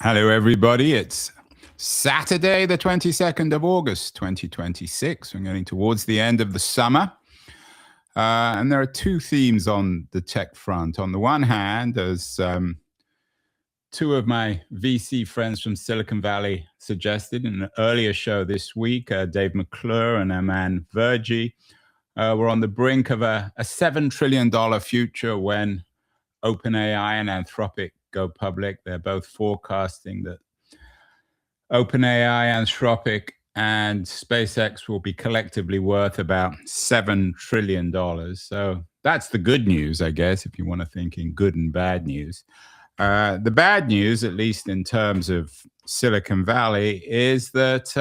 Hello, everybody. It's Saturday, the 22nd of August, 2026. We're getting towards the end of the summer. And there are two themes on the tech front. On the one hand, as two of my VC friends from Silicon Valley suggested in an earlier show this week, Dave McClure and Aman Verjee, we're on the brink of a $7 trillion future when OpenAI and Anthropic go public. They're both forecasting that OpenAI, Anthropic, and SpaceX will be collectively worth about $7 trillion. So that's the good news, I guess, if you want to think in good and bad news. The bad news, at least in terms of Silicon Valley, is that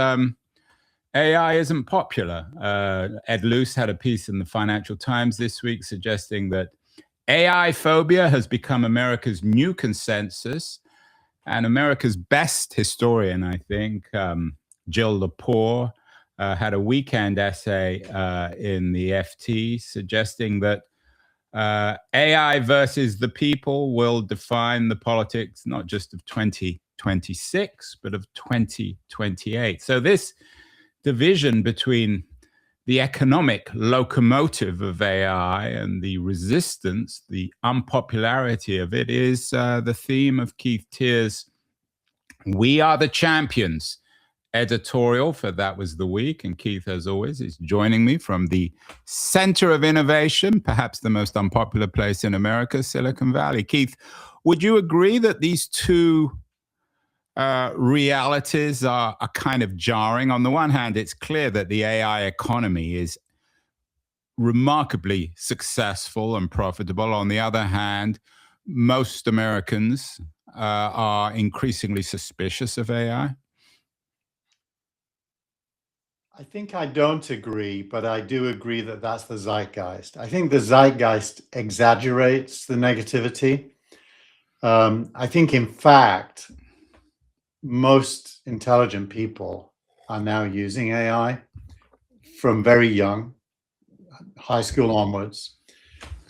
AI isn't popular. Ed Luce had a piece in the Financial Times this week suggesting that AI phobia has become America's new consensus. And America's best historian, I think, Jill Lepore, had a weekend essay in the FT suggesting that AI versus the people will define the politics not just of 2026, but of 2028. So this division between the economic locomotive of AI and the resistance, the unpopularity of it is the theme of Keith Tear's We Are the Champions editorial for That Was the Week. And Keith, as always, is joining me from the center of innovation, perhaps the most unpopular place in America, Silicon Valley. Keith, would you agree that these two realities are kind of jarring? On the one hand, it's clear that the AI economy is remarkably successful and profitable. On the other hand, most Americans are increasingly suspicious of AI. I think I don't agree, but I do agree that that's the zeitgeist. I think the zeitgeist exaggerates the negativity. I think, in fact, most intelligent people are now using AI from very young, high school onwards,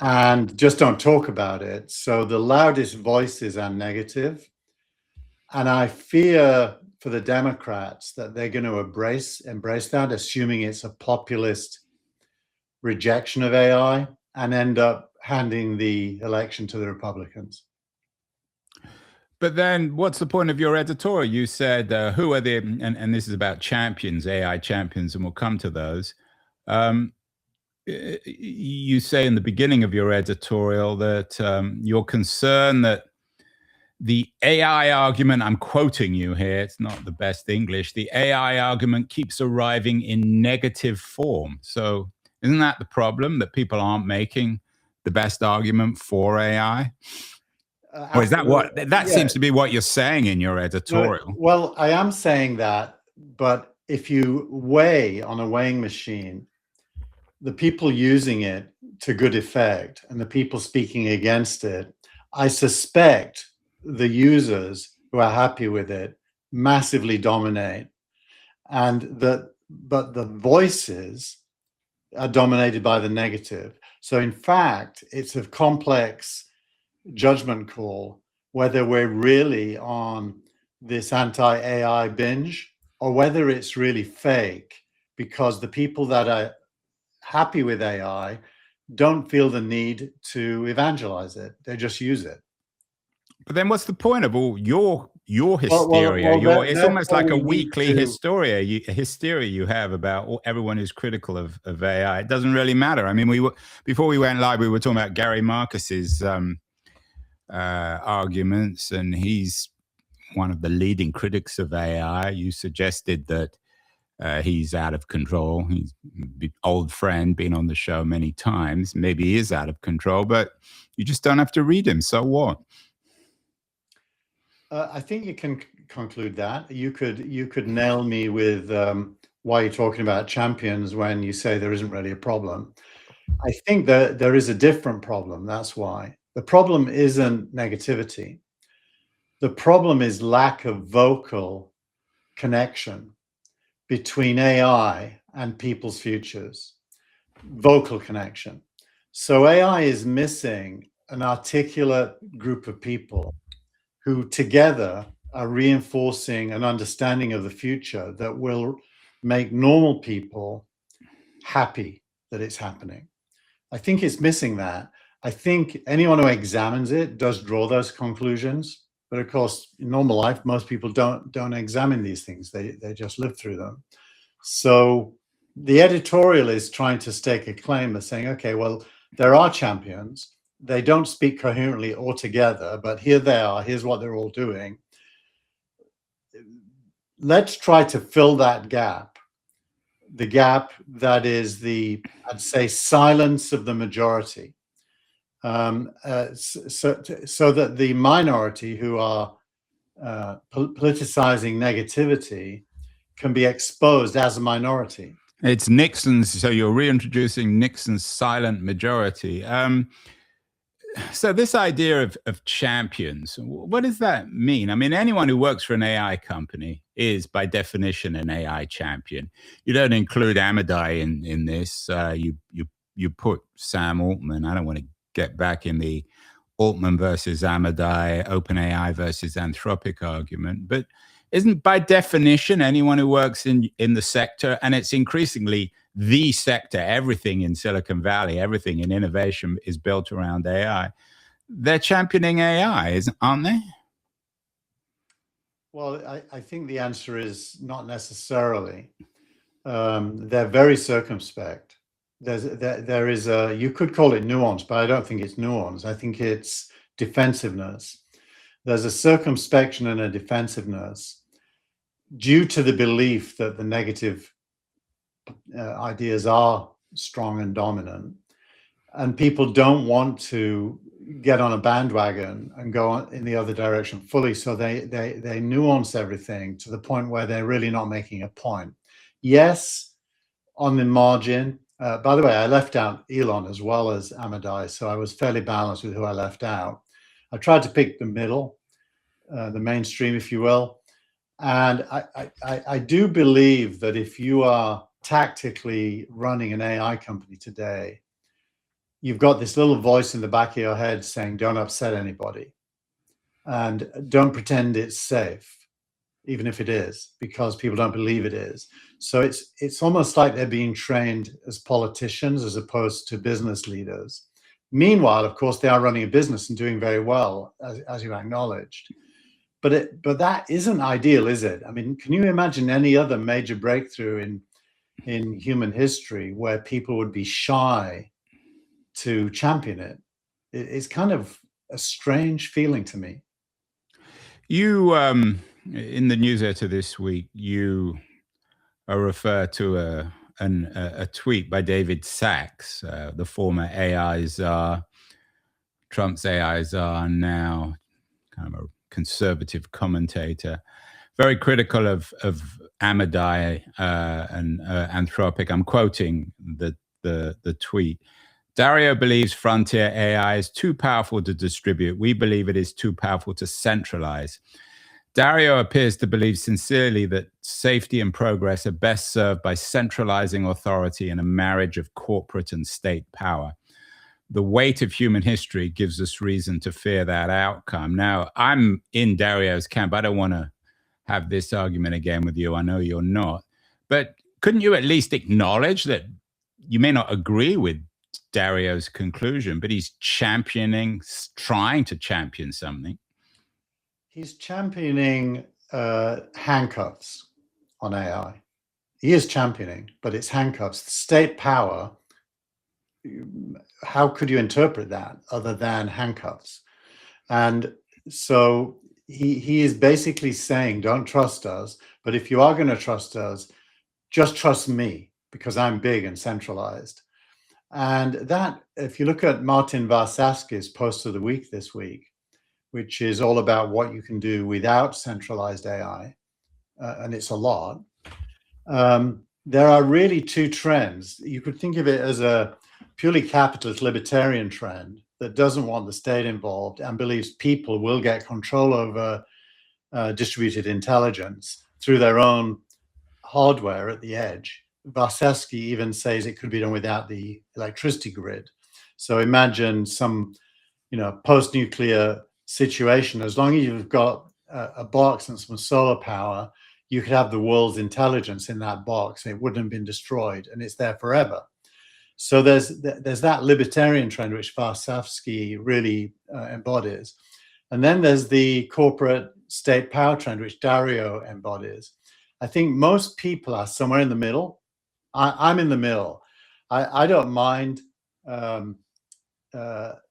and just don't talk about it. So the loudest voices are negative. And I fear for the Democrats that they're going to embrace that, assuming it's a populist rejection of AI, and end up handing the election to the Republicans. But then what's the point of your editorial? You said, who are the, and this is about champions, AI champions, and we'll come to those. You say in the beginning of your editorial that you're concerned that the AI argument, I'm quoting you here, it's not the best English, the AI argument keeps arriving in negative form. So isn't that the problem, that people aren't making the best argument for AI? Or is that what, that seems to be what you're saying in your editorial? No, well, I am saying that, but if you weigh on a weighing machine, the people using it to good effect and the people speaking against it, I suspect the users who are happy with it massively dominate, but the voices are dominated by the negative. So in fact, it's a complex judgment call whether we're really on this anti-AI binge or whether it's really fake, because the people that are happy with AI don't feel the need to evangelize it. They just use it. But then what's the point of all your hysteria? It's almost like a weekly hysteria you have about everyone who's critical of AI. It doesn't really matter. I mean, before we went live, we were talking about Gary Marcus's arguments, and he's one of the leading critics of AI. You suggested that he's out of control. He's an old friend, been on the show many times. Maybe he is out of control, but you just don't have to read him. So what? I think you can conclude that. You could nail me with why you're talking about champions when you say there isn't really a problem. I think that there is a different problem. That's why. The problem isn't negativity. The problem is lack of vocal connection between AI and people's futures. Vocal connection. So AI is missing an articulate group of people who together are reinforcing an understanding of the future that will make normal people happy that it's happening. I think it's missing that. I think anyone who examines it does draw those conclusions. But of course, in normal life, most people don't examine these things. They just live through them. So the editorial is trying to stake a claim of saying, okay, well, there are champions. They don't speak coherently or together, but here they are. Here's what they're all doing. Let's try to fill that gap. The gap that is the, I'd say, silence of the majority. So that the minority who are politicizing negativity can be exposed as a minority. It's Nixon's, so you're reintroducing Nixon's silent majority. So this idea of champions, what does that mean? I mean, anyone who works for an AI company is by definition an AI champion. You don't include Amadai in this. You put Sam Altman. I don't want to get back in the Altman versus Amadai, OpenAI versus Anthropic argument, but isn't by definition anyone who works in the sector, and it's increasingly the sector, everything in Silicon Valley, everything in innovation is built around AI. They're championing AI, aren't they? Well, I think the answer is not necessarily. They're very circumspect. There is a, you could call it nuance, but I don't think it's nuance. I think it's defensiveness. There's a circumspection and a defensiveness due to the belief that the negative ideas are strong and dominant, and people don't want to get on a bandwagon and go in the other direction fully. So they nuance everything to the point where they're really not making a point. Yes, on the margin. By the way, I left out Elon as well as Amadai, so I was fairly balanced with who I left out. I tried to pick the middle, the mainstream, if you will. And I do believe that if you are tactically running an AI company today, you've got this little voice in the back of your head saying, don't upset anybody and don't pretend it's safe, even if it is, because people don't believe it is. So it's almost like they're being trained as politicians as opposed to business leaders. Meanwhile, of course, they are running a business and doing very well, as you acknowledged. But that isn't ideal, is it? I mean, can you imagine any other major breakthrough in human history where people would be shy to champion it? It's kind of a strange feeling to me. You, in the newsletter this week, you refer to a tweet by David Sachs, the former AI czar, Trump's AI czar, now kind of a conservative commentator, very critical of Amadai and Anthropic. I'm quoting the tweet. Dario believes frontier AI is too powerful to distribute. We believe it is too powerful to centralize. Dario appears to believe sincerely that safety and progress are best served by centralizing authority and a marriage of corporate and state power. The weight of human history gives us reason to fear that outcome. Now, I'm in Dario's camp. I don't want to have this argument again with you. I know you're not. But couldn't you at least acknowledge that you may not agree with Dario's conclusion, but he's championing, trying to champion something? He's championing handcuffs on AI. He is championing, but it's handcuffs. State power, how could you interpret that other than handcuffs? And so he is basically saying, don't trust us, but if you are going to trust us, just trust me because I'm big and centralized. And that, if you look at Martin Varsavsky's post of the week this week, which is all about what you can do without centralized AI, and it's a lot, there are really two trends. You could think of it as a purely capitalist libertarian trend that doesn't want the state involved and believes people will get control over distributed intelligence through their own hardware at the edge. Varsavsky even says it could be done without the electricity grid. So imagine some, post-nuclear situation. As long as you've got a box and some solar power, you could have the world's intelligence in that box, and it wouldn't have been destroyed, and it's there forever. So there's that libertarian trend which Varsavsky really embodies, and then there's the corporate state power trend which Dario embodies. I think most people are somewhere in the middle. I'm in the middle. I don't mind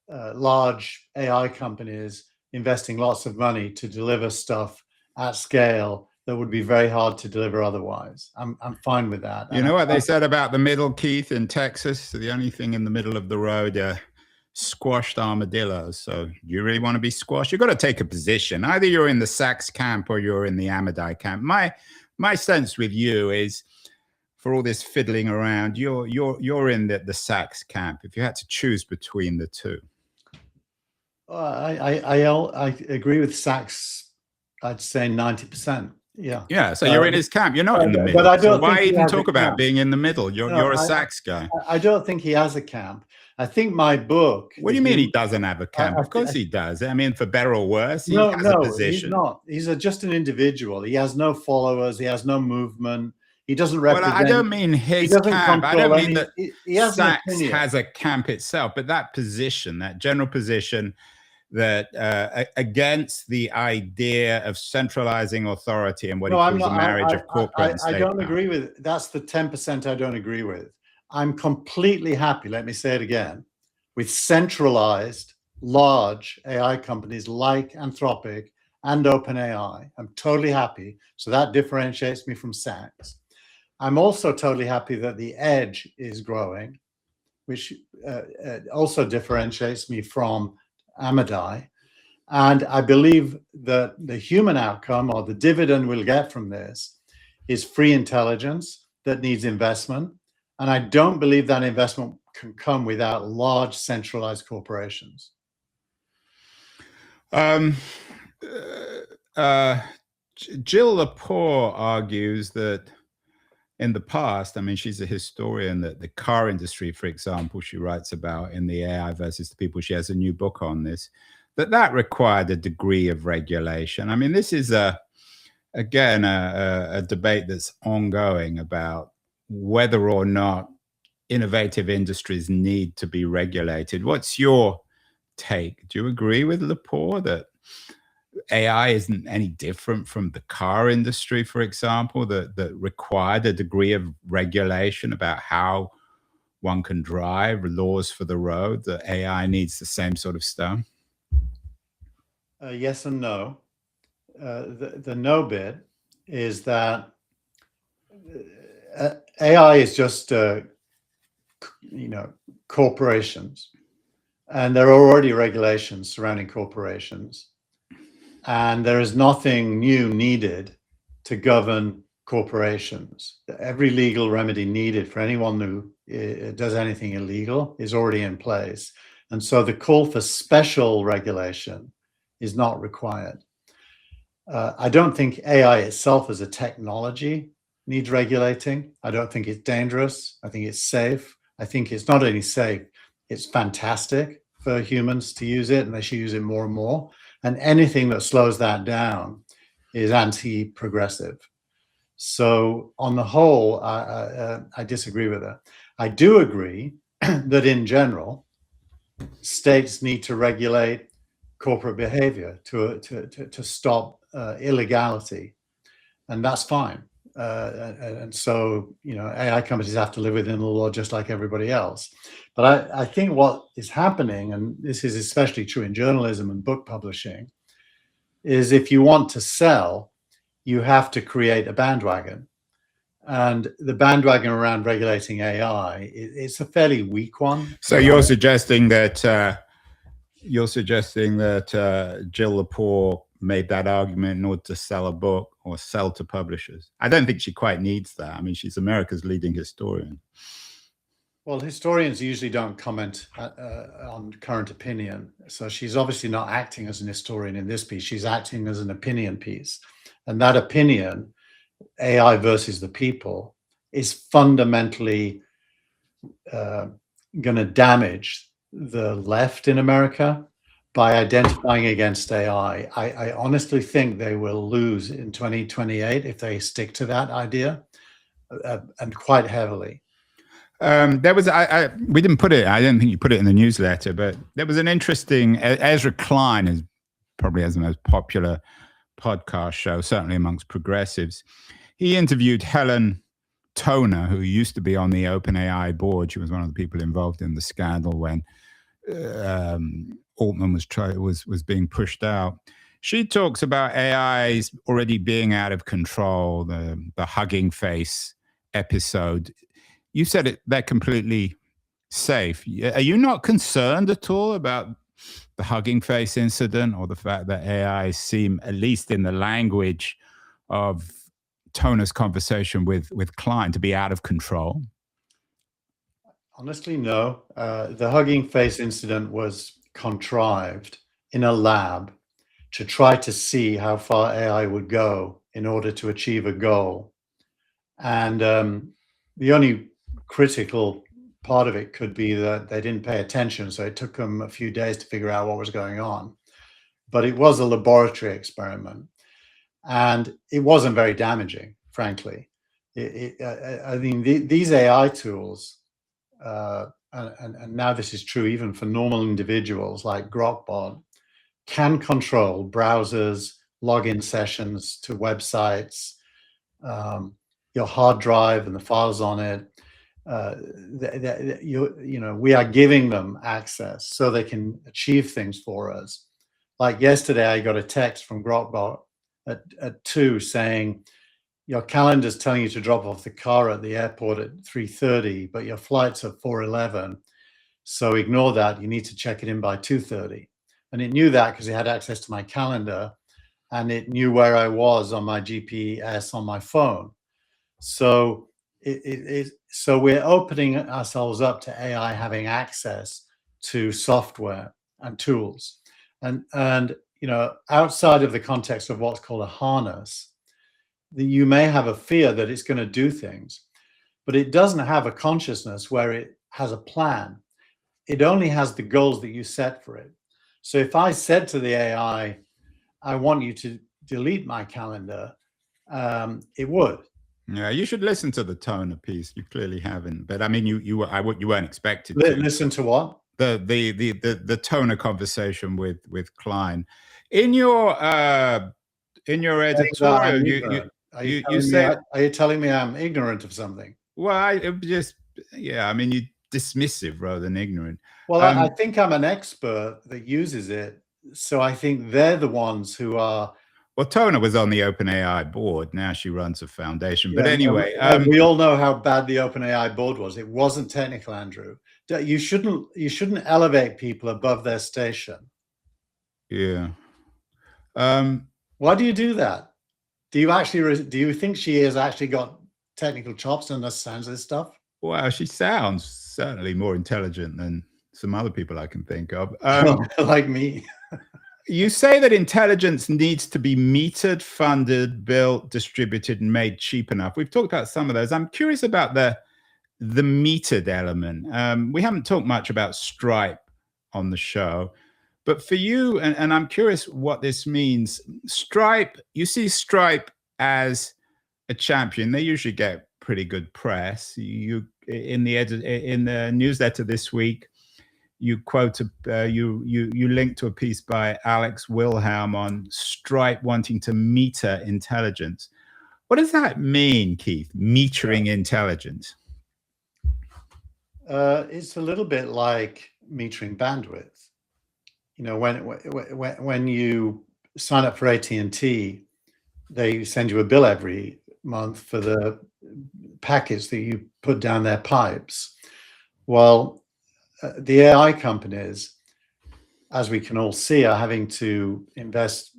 large AI companies investing lots of money to deliver stuff at scale that would be very hard to deliver otherwise. I'm fine with that. You know what they said about the middle, Keith, in Texas? The only thing in the middle of the road are squashed armadillos. So do you really want to be squashed? You've got to take a position. Either you're in the Sachs camp or you're in the Amadai camp. My sense with you is, for all this fiddling around, you're in the Sachs camp. If you had to choose between the two. I agree with Sachs. I'd say 90%. Yeah. Yeah. So you're in his camp. You're not in the middle. But I don't so why think even talk about being in the middle? You're a Sachs guy. I don't think he has a camp. I think my book. What do you mean he doesn't have a camp? Of course he does. I mean, for better or worse, he has a position. He's not. He's just an individual. He has no followers. He has no movement. He doesn't represent. Well, I don't mean his camp. I don't mean that Sachs has a camp itself, but that position, that general position that against the idea of centralizing authority and what he calls the marriage of corporate and state. I don't agree with. That's the 10% I don't agree with. I'm completely happy, let me say it again, with centralized large AI companies like Anthropic and OpenAI. I'm totally happy. So that differentiates me from Sachs. I'm also totally happy that the edge is growing, which also differentiates me from Amadai. And I believe that the human outcome, or the dividend we'll get from this, is free intelligence that needs investment. And I don't believe that investment can come without large centralized corporations. Jill Lepore argues that in the past, I mean, she's a historian, that the car industry, for example, she writes about in the AI versus the people. She has a new book on this, that required a degree of regulation. I mean, this is again a debate that's ongoing about whether or not innovative industries need to be regulated. What's your take? Do you agree with Lepore that AI isn't any different from the car industry, for example, that required a degree of regulation about how one can drive, laws for the road, that AI needs the same sort of stuff? Yes and no. The no bit is that AI is just, corporations, and there are already regulations surrounding corporations, and there is nothing new needed to govern corporations. Every legal remedy needed for anyone who does anything illegal is already in place, and so the call for special regulation is not required. I don't think AI itself as a technology needs regulating. I don't think it's dangerous. I think it's safe. I think it's not only safe, it's fantastic for humans to use it, and they should use it more and more. And anything that slows that down is anti-progressive. So on the whole, I disagree with that. I do agree that in general, states need to regulate corporate behavior to stop illegality, and that's fine. And so, AI companies have to live within the law just like everybody else. But I think what is happening, and this is especially true in journalism and book publishing, is if you want to sell, you have to create a bandwagon. And the bandwagon around regulating AI, it's a fairly weak one. So you're suggesting that Jill Lepore made that argument in order to sell a book or sell to publishers. I don't think she quite needs that. I mean, she's America's leading historian. Well, historians usually don't comment on current opinion. So she's obviously not acting as an historian in this piece. She's acting as an opinion piece. And that opinion, AI versus the people, is fundamentally going to damage the left in America, by identifying against AI. I honestly think they will lose in 2028 if they stick to that idea, and quite heavily. There was we didn't put it. I don't think you put it in the newsletter, but there was an interesting. Ezra Klein is probably has the most popular podcast show, certainly amongst progressives. He interviewed Helen Toner, who used to be on the OpenAI board. She was one of the people involved in the scandal when Altman was being pushed out. She talks about AIs already being out of control. The Hugging Face episode. You said it, they're completely safe. Are you not concerned at all about the Hugging Face incident, or the fact that AI seem, at least in the language of Toner's conversation with Klein, to be out of control? Honestly, no. The Hugging Face incident was contrived in a lab to try to see how far AI would go in order to achieve a goal. And the only critical part of it could be that they didn't pay attention, so it took them a few days to figure out what was going on. But it was a laboratory experiment, and it wasn't very damaging, frankly. I mean, these AI tools, and now this is true even for normal individuals like Grokbot, can control browsers, login sessions to websites, your hard drive and the files on it. We are giving them access so they can achieve things for us. Like yesterday, I got a text from Grokbot at 2 saying, your calendar's telling you to drop off the car at the airport at 3:30, but your flight's at 4:11. So ignore that. You need to check it in by 2:30. And it knew that because it had access to my calendar, and it knew where I was on my GPS on my phone. So so we're opening ourselves up to AI having access to software and tools, and outside of the context of what's called a harness, you may have a fear that it's going to do things, but it doesn't have a consciousness where it has a plan. It only has the goals that you set for it. So if I said to the AI, I want you to delete my calendar, it would. Yeah, you should listen to the Toner piece. You clearly haven't, but I mean, you weren't expected to listen to what? The Toner conversation with Klein. In your editorial, you say, are you telling me I'm ignorant of something? Well, I mean, you're dismissive rather than ignorant. Well, I think I'm an expert that uses it, so I think they're the ones who are. Well, Toner was on the OpenAI board. Now she runs a foundation. Yeah, but anyway, we all know how bad the OpenAI board was. It wasn't technical, Andrew. You shouldn't elevate people above their station. Yeah. Why do you do that? Do you think she has actually got technical chops and understands this stuff? Well, she sounds certainly more intelligent than some other people I can think of. Like me. You say that intelligence needs to be metered, funded, built, distributed, and made cheap enough. We've talked about some of those. I'm curious about the metered element. We haven't talked much about Stripe on the show, but for you, and I'm curious what this means. Stripe, you see Stripe as a champion. They usually get pretty good press. You in the newsletter this week, you quoted, you linked to a piece by Alex Wilhelm on Stripe wanting to meter intelligence. What does that mean, Keith? Metering intelligence? It's a little bit like metering bandwidth. You know, when you sign up for AT&T, they send you a bill every month for the packets that you put down their pipes. Well, the AI companies, as we can all see, are having to invest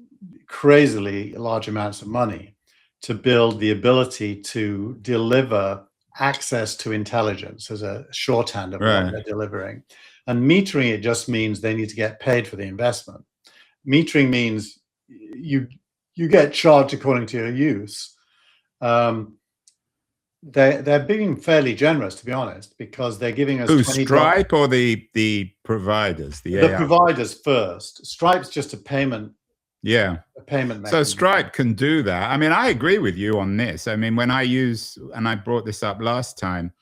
crazily large amounts of money to build the ability to deliver access to intelligence as a shorthand of what they're delivering. And metering, it just means they need to get paid for the investment. Metering means you get charged according to your use. they're being fairly generous, to be honest, because they're giving us Who, $20. Stripe or the providers, the The AI? providers first. Stripe's just a payment Yeah. mechanism. So Stripe can do that. I mean, I agree with you on this. I mean, when I use, and I brought this up last time,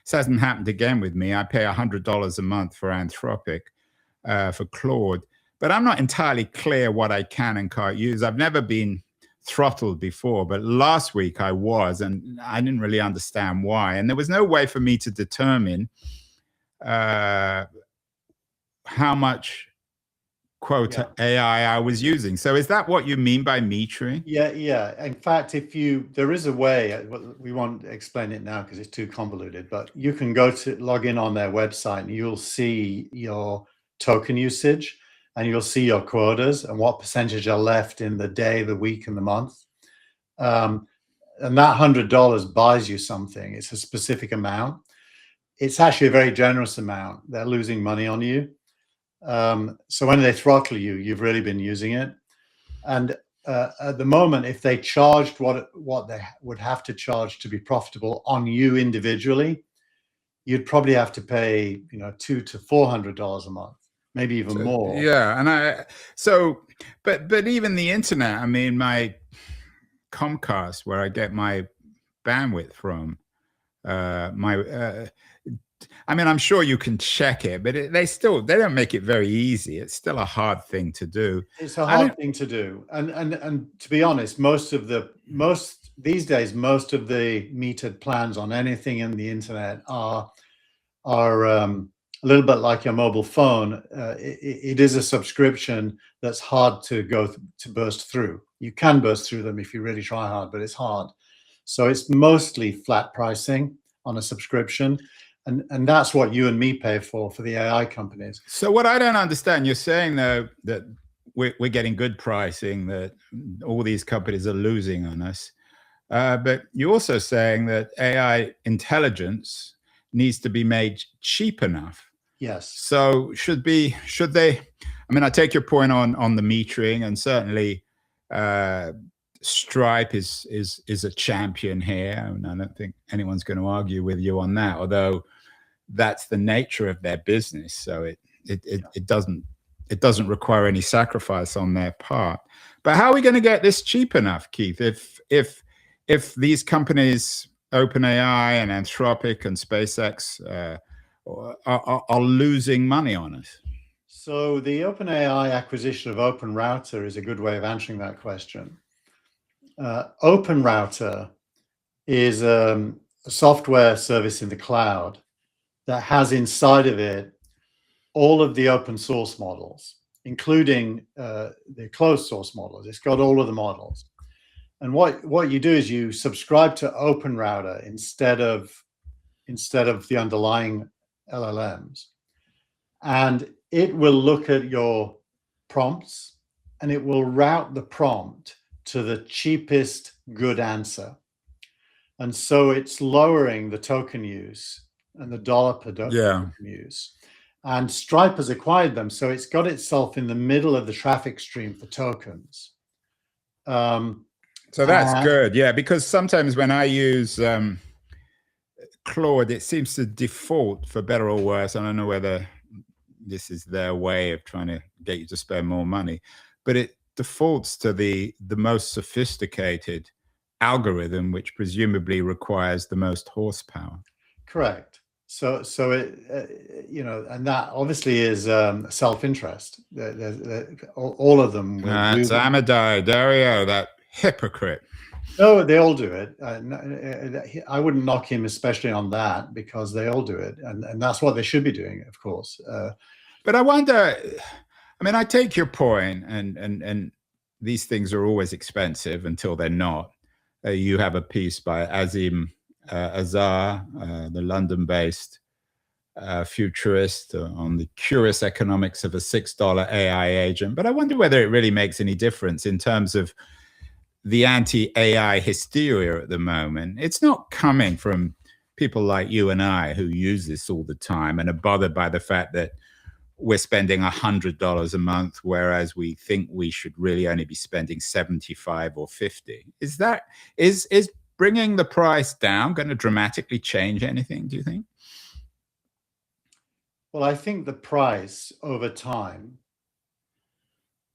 this hasn't happened again with me. I pay $100 a month for Anthropic, for Claude, but I'm not entirely clear what I can and can't use. I've never been throttled before, but last week I was, and I didn't really understand why. And there was no way for me to determine how much quote AI I was using. So is that what you mean by metering? Yeah. In fact, there is a way, we won't explain it now because it's too convoluted, but you can log in on their website and you'll see your token usage and you'll see your quotas and what percentage are left in the day, the week, and the month. And that $100 buys you something. It's a specific amount. It's actually a very generous amount. They're losing money on you. So when they throttle you, you've really been using it. And at the moment, if they charged what they would have to charge to be profitable on you individually, you'd probably have to pay, $200 to $400 a month, maybe even more. Yeah, and but even the internet. I mean, my Comcast, where I get my bandwidth from, I mean, I'm sure you can check it, but they don't make it very easy. It's still a hard thing to do. It's a hard thing to do, and to be honest, these days, most of the metered plans on anything in the internet are a little bit like your mobile phone. It is a subscription that's hard to burst through. You can burst through them if you really try hard, but it's hard. So it's mostly flat pricing on a subscription. And that's what you and me pay for the AI companies. So what I don't understand, you're saying though that we're getting good pricing, that all these companies are losing on us. But you're also saying that AI intelligence needs to be made cheap enough. Yes. So should they? I mean, I take your point on the metering, and certainly Stripe is a champion here, and I don't think anyone's going to argue with you on that. Although that's the nature of their business, so it doesn't require any sacrifice on their part. But how are we going to get this cheap enough, Keith? If these companies, OpenAI and Anthropic and SpaceX, are losing money on us? So the OpenAI acquisition of OpenRouter is a good way of answering that question. OpenRouter is a software service in the cloud that has inside of it all of the open source models, including the closed source models. It's got all of the models. And what you do is you subscribe to OpenRouter instead of the underlying LLMs. And it will look at your prompts and it will route the prompt to the cheapest good answer. And so it's lowering the token use and the dollar per token use. And Stripe has acquired them. So it's got itself in the middle of the traffic stream for tokens. So that's good. Yeah, because sometimes when I use Claude, it seems to default, for better or worse. I don't know whether this is their way of trying to get you to spend more money, but it defaults to the most sophisticated algorithm, which presumably requires the most horsepower. Correct. So it, and that obviously is self-interest. All of them will do that. Amadai, Dario, that hypocrite. No, they all do it. I wouldn't knock him especially on that, because they all do it, and that's what they should be doing, of course. But I wonder, I mean, I take your point, and these things are always expensive until they're not. You have a piece by Azim Azhar, the London-based futurist, on the curious economics of a $6 AI agent. But I wonder whether it really makes any difference in terms of the anti-AI hysteria at the moment. It's not coming from people like you and I who use this all the time and are bothered by the fact that we're spending $100 a month, whereas we think we should really only be spending 75 or 50. Is bringing the price down going to dramatically change anything, do you think? Well, I think the price over time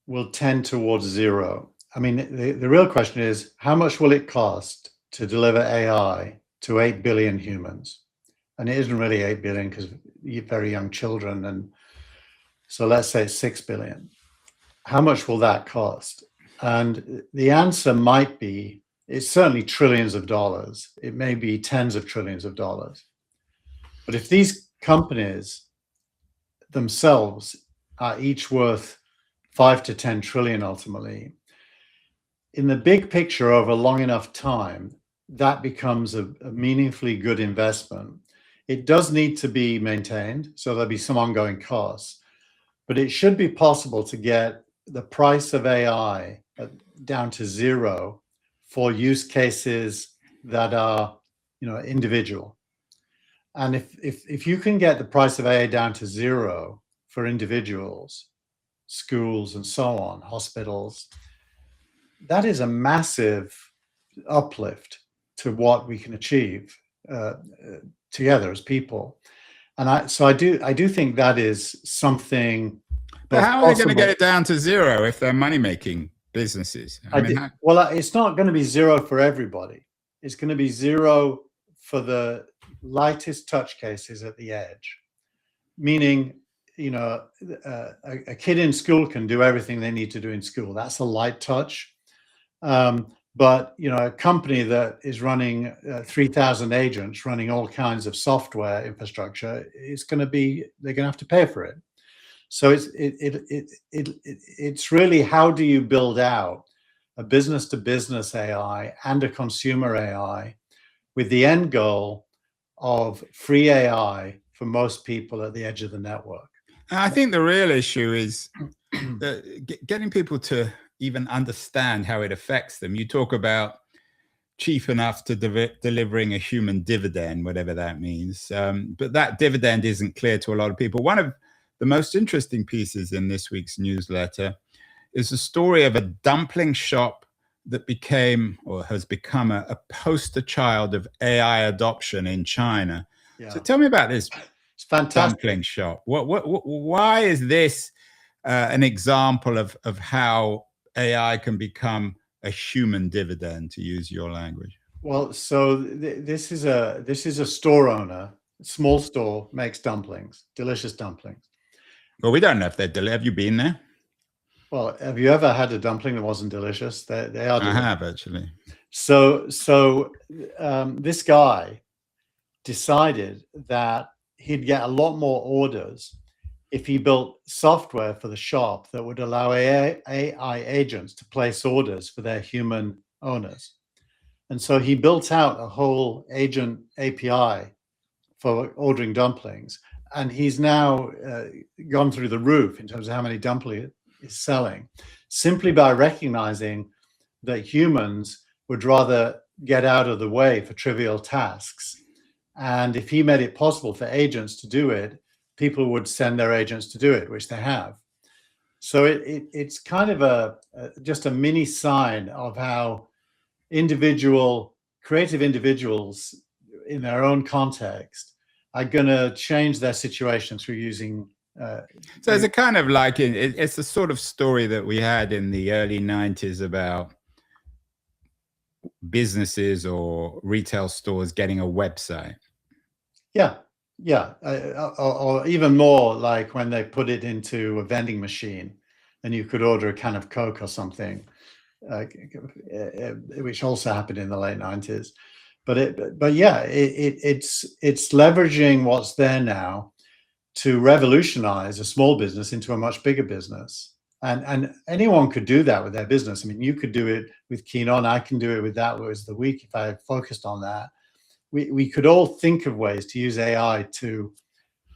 will tend towards zero. I mean, the real question is, how much will it cost to deliver AI to 8 billion humans? And it isn't really 8 billion because you're very young children. And so let's say it's 6 billion. How much will that cost? And the answer might be, it's certainly trillions of dollars. It may be tens of trillions of dollars. But if these companies themselves are each worth 5 to 10 trillion ultimately, in the big picture over a long enough time, that becomes a meaningfully good investment. It does need to be maintained, so there'll be some ongoing costs, but it should be possible to get the price of AI down to zero for use cases that are, individual. And if you can get the price of AI down to zero for individuals, schools and so on, hospitals, that is a massive uplift to what we can achieve together as people. And I do think that is something. But how are they going to get it down to zero if they're money-making businesses? Well, it's not going to be zero for everybody. It's going to be zero for the lightest touch cases at the edge, meaning, a kid in school can do everything they need to do in school. That's a light touch. But, a company that is running 3,000 agents running all kinds of software infrastructure is they're going to have to pay for it. So it's really, how do you build out a business to business AI and a consumer AI with the end goal of free AI for most people at the edge of the network? I think the real issue is getting people to even understand how it affects them. You talk about cheap enough to delivering a human dividend, whatever that means. But that dividend isn't clear to a lot of people. One of the most interesting pieces in this week's newsletter is the story of a dumpling shop that became or has become a poster child of AI adoption in China. Yeah. So tell me about this dumpling shop. Why is this an example of how AI can become a human dividend, to use your language? Well, so this is a store owner, small store, makes dumplings, delicious dumplings. Well, we don't know if they're delicious. Have you been there? Well, have you ever had a dumpling that wasn't delicious? They are delicious. I have, actually. So this guy decided that he'd get a lot more orders if he built software for the shop that would allow AI agents to place orders for their human owners. And so he built out a whole agent API for ordering dumplings. And he's now gone through the roof in terms of how many dumplings is selling, simply by recognizing that humans would rather get out of the way for trivial tasks. And if he made it possible for agents to do it, people would send their agents to do it, which they have. So it's kind of just a mini sign of how creative individuals in their own context are going to change their situation through using. So it's a kind of like, it's the sort of story that we had in the early 90s about businesses or retail stores getting a website. Yeah. Or even more like when they put it into a vending machine and you could order a can of Coke or something, which also happened in the late 90s. But yeah, it's leveraging what's there now to revolutionize a small business into a much bigger business. And anyone could do that with their business. I mean, you could do it with Keen On. I can do it with That Was the Week if I had focused on that. We could all think of ways to use AI to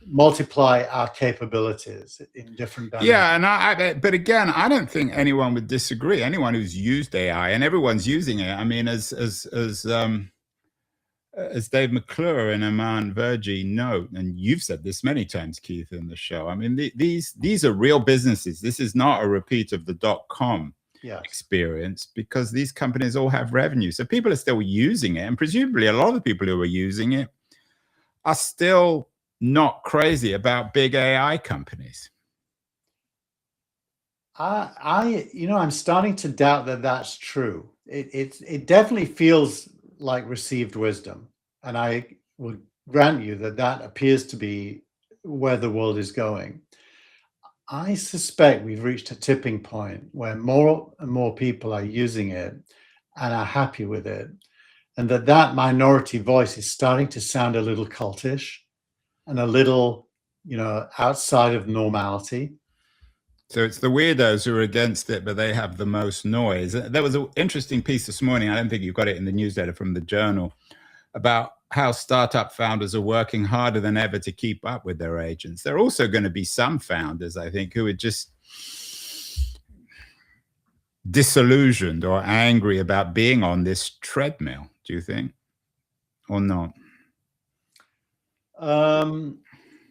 multiply our capabilities in different dimensions. Yeah, but again, I don't think anyone would disagree. Anyone who's used AI, and everyone's using it. I mean, as Dave McClure and Aman Verjee note, and you've said this many times, Keith, in the show. I mean, these are real businesses. This is not a repeat of the .com. Yes. experience, because these companies all have revenue. So people are still using it, and presumably a lot of the people who are using it are still not crazy about big AI companies. I'm starting to doubt that that's true. It definitely feels like received wisdom, and I will grant you that that appears to be where the world is going. I suspect we've reached a tipping point where more and more people are using it and are happy with it, and that minority voice is starting to sound a little cultish and a little, outside of normality. So it's the weirdos who are against it, but they have the most noise. There was an interesting piece this morning, I don't think you got it in the newsletter, from the Journal, about how startup founders are working harder than ever to keep up with their agents. There are also going to be some founders, I think, who are just disillusioned or angry about being on this treadmill. Do you think? Or not?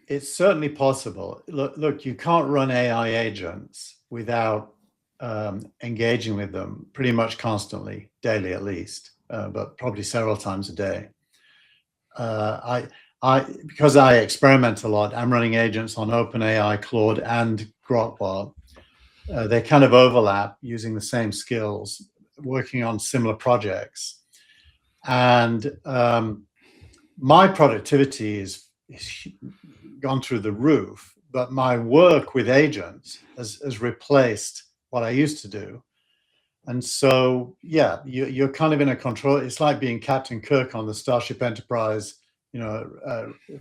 It's certainly possible. Look, you can't run AI agents without engaging with them pretty much constantly, daily at least, but probably several times a day. Because I experiment a lot, I'm running agents on OpenAI, Claude, and Grokbot. They kind of overlap, using the same skills, working on similar projects, and my productivity is gone through the roof, but my work with agents has replaced what I used to do. And so, yeah, you're kind of in a control. It's like being Captain Kirk on the Starship Enterprise,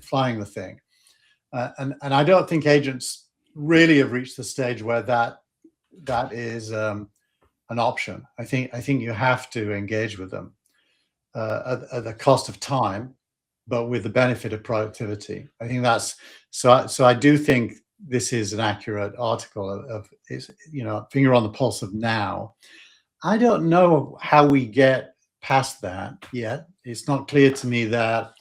flying the thing. And I don't think agents really have reached the stage where that is an option. I think you have to engage with them at the cost of time, but with the benefit of productivity. I think that's so. I do think this is an accurate article of finger on the pulse of now. I don't know how we get past that yet. It's not clear to me that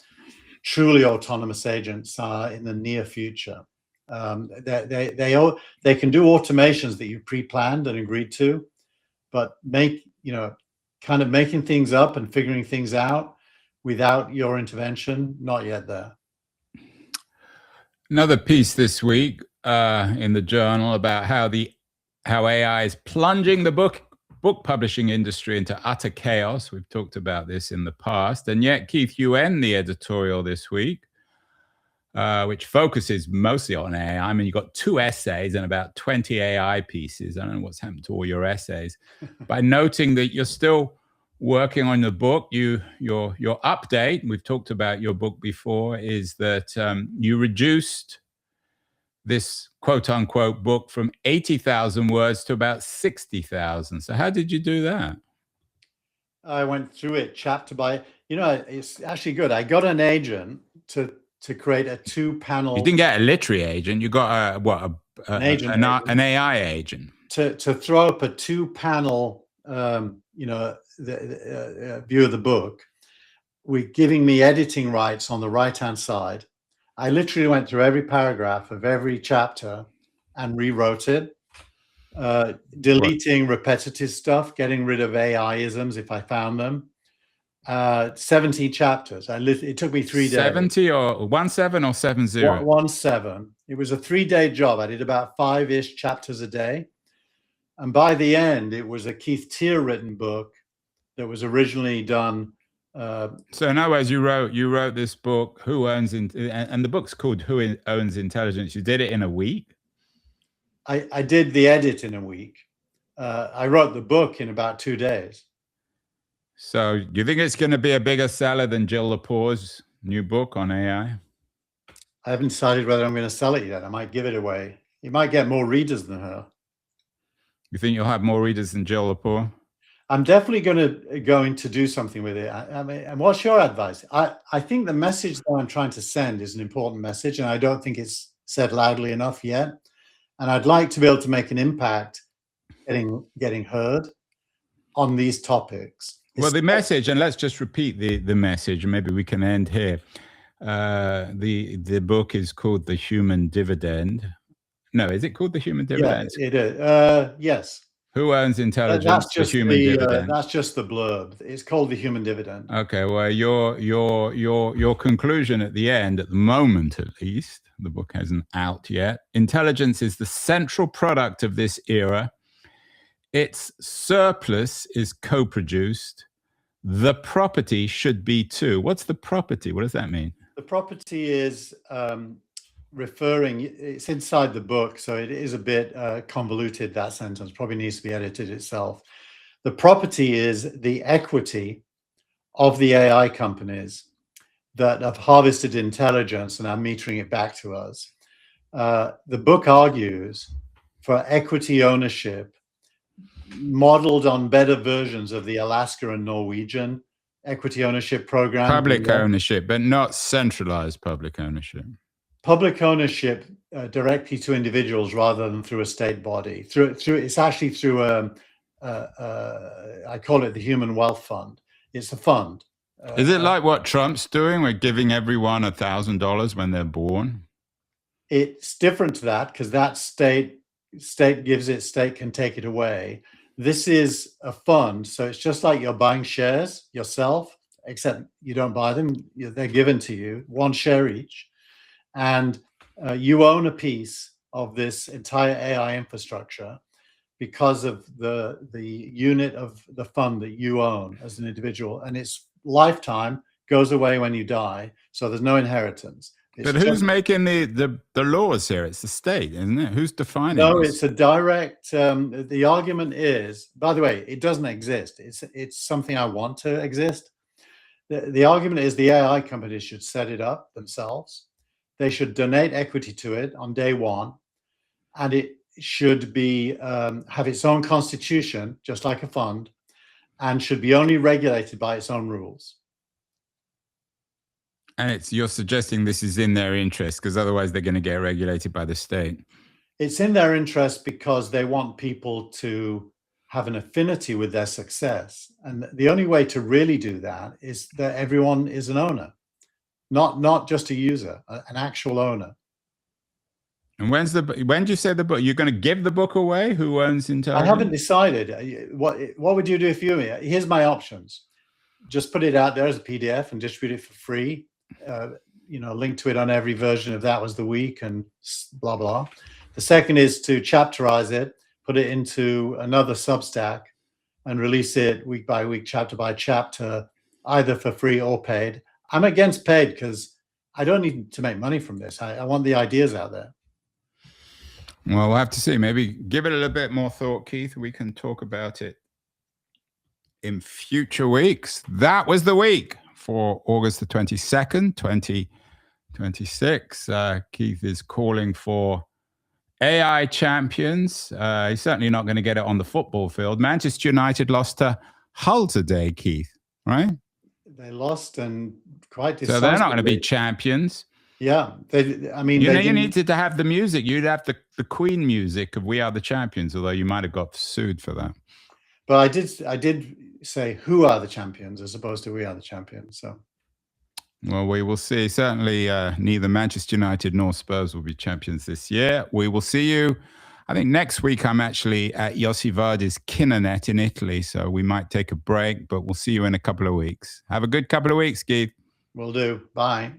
truly autonomous agents are in the near future. They can do automations that you pre-planned and agreed to, but kind of making things up and figuring things out without your intervention, not yet there. Another piece this week in the Journal about how AI is plunging the book publishing industry into utter chaos. We've talked about this in the past, and yet Keith, you end the editorial this week, which focuses mostly on AI. I mean, you've got 2 essays and about 20 AI pieces. I don't know what's happened to all your essays, by noting that you're still working on the book. Your update, we've talked about your book before, is that you reduced this quote unquote book from 80,000 words to about 60,000. So how did you do that? I went through it chapter by, it's actually good. I got an agent to create a 2-panel. You didn't get a literary agent. You got an AI agent to throw up a 2-panel, the view of the book, with giving me editing rights on the right-hand side. I literally went through every paragraph of every chapter and rewrote it, deleting repetitive stuff, getting rid of AI-isms if I found them. 70 chapters. It took me 3 days. 70 or 17 or 70? 17. It was a 3-day job. I did about 5-ish chapters a day. And by the end, it was a Keith Tier written book that was originally done. So in other words, you wrote this book, Who Owns and the book's called Who Owns Intelligence. You did it in a week? I did the edit in a week. I wrote the book in about 2 days. So do you think it's going to be a bigger seller than Jill Lepore's new book on AI? I haven't decided whether I'm going to sell it yet. I might give it away. It might get more readers than her. You think you'll have more readers than Jill Lepore? I'm definitely going to do something with it. I mean, and what's your advice? I think the message that I'm trying to send is an important message, and I don't think it's said loudly enough yet. And I'd like to be able to make an impact getting heard on these topics. Well, the message, and let's just repeat the message, and maybe we can end here. The book is called The Human Dividend. No, is it called The Human Dividend? Yeah, it is. Yes. Who owns intelligence? The human dividend. That's just the blurb. It's called the human dividend. Okay, well, your conclusion at the end, at the moment at least, the book hasn't out yet. Intelligence is the central product of this era. Its surplus is co-produced. The property should be too. What's the property? What does that mean? The property is referring, it's inside the book, so it is a bit convoluted, that sentence, probably needs to be edited itself. The property is the equity of the AI companies that have harvested intelligence and are metering it back to us. The book argues for equity ownership modeled on better versions of the Alaska and Norwegian equity ownership program. Public ownership, but not centralized public ownership. Public ownership directly to individuals rather than through a state body. It's actually through I call it the Human Wealth Fund. It's a fund. Is it like what Trump's doing? We're giving everyone $1,000 when they're born. It's different to that because that state gives it, state can take it away. This is a fund, so it's just like you're buying shares yourself, except you don't buy them; they're given to you, one share each. And you own a piece of this entire AI infrastructure because of the unit of the fund that you own as an individual, and its lifetime goes away when you die, so there's no inheritance. But who's making the laws here? It's the state, isn't it? Who's defining No, this? it's a direct, the argument is, by the way, it doesn't exist. It's something I want to exist. The argument is the AI companies should set it up themselves. They should donate equity to it on day one, and it should be have its own constitution, just like a fund, and should be only regulated by its own rules. And you're suggesting this is in their interest because otherwise they're going to get regulated by the state. It's in their interest because they want people to have an affinity with their success. And the only way to really do that is that everyone is an owner, not just a user, an actual owner. And when do you say the book? You're going to give the book away? Who owns intelligence? I haven't decided. What would you do if you were me? Here's my options. Just put it out there as a PDF and distribute it for free. Link to it on every version of That Was the Week and blah, blah. The second is to chapterize it, put it into another Substack and release it week by week, chapter by chapter, either for free or paid. I'm against paid because I don't need to make money from this. I want the ideas out there. Well, we'll have to see. Maybe give it a little bit more thought, Keith. We can talk about it in future weeks. That was the week for August the 22nd, 2026. Keith is calling for AI champions. He's certainly not going to get it on the football field. Manchester United lost to Hull today, Keith, right? They lost and quite decisively. So they're not going to be champions. Yeah. You needed to have the music. You'd have the Queen music of We Are the Champions, although you might have got sued for that. But I did say who are the champions as opposed to we are the champions. So, well, we will see. Certainly, neither Manchester United nor Spurs will be champions this year. We will see you. I think next week I'm actually at Yossi Vardi's Kinnanet in Italy, so we might take a break, but we'll see you in a couple of weeks. Have a good couple of weeks, Keith. Will do. Bye.